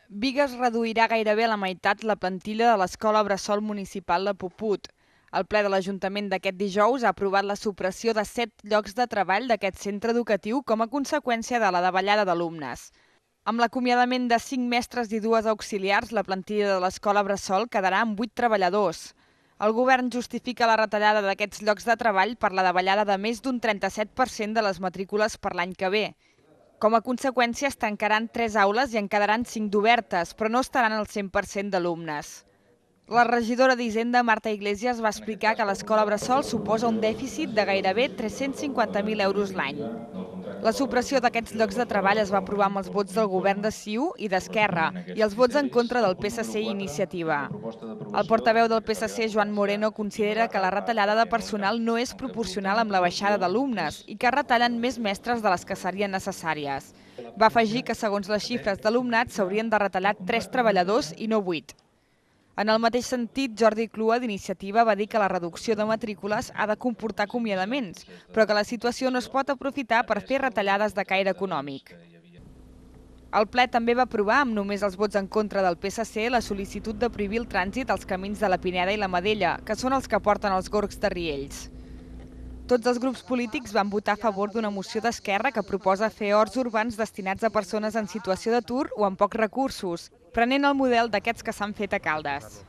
Bigues reduirà gairebé a la meitat la plantilla de l'Escola Bressol Municipal de Puput. El ple de l'Ajuntament d'aquest dijous ha aprovat la supressió de 7 llocs de treball d'aquest centre educatiu com a conseqüència de la davallada d'alumnes. Amb l'acomiadament de 5 mestres i 2 auxiliars, la plantilla de l'Escola Bressol quedarà amb 8 treballadors. El govern justifica la retallada d'aquests llocs de treball per la davallada de més d'un 37% de les matrícules per l'any que ve. Com a conseqüència, es tancaran 3 aules i en quedaran 5 d'obertes, però no estaran al 100% d'alumnes. La regidora d'Hisenda, Marta Iglesias, va explicar que l'Escola Bressol suposa un dèficit de gairebé 350.000 euros l'any. La supressió d'aquests llocs de treball es va aprovar amb els vots del govern de CiU i d'Esquerra i els vots en contra del PSC i Iniciativa. El portaveu del PSC, Joan Moreno, considera que la retallada de personal no és proporcional amb la baixada d'alumnes i que retallen més mestres de les que serien necessàries. Va afegir que, segons les xifres d'alumnat, s'haurien de retallar 3 treballadors i no 8. En el mateix sentit, Jordi Clua, d'Iniciativa, va dir que la reducció de matrícules ha de comportar acomiadaments, però que la situació no es pot aprofitar per fer retallades de caire econòmic. El ple també va aprovar, amb només els vots en contra del PSC, la sol·licitud de prohibir el trànsit als camins de la Pineda i la Madella, que són els que porten els gorgs de Riells. Tots els grups polítics van votar a favor d'una moció d'Esquerra que proposa fer horts urbans destinats a persones en situació d'atur o amb pocs recursos, prenent el model d'aquests que s'han fet a Caldes.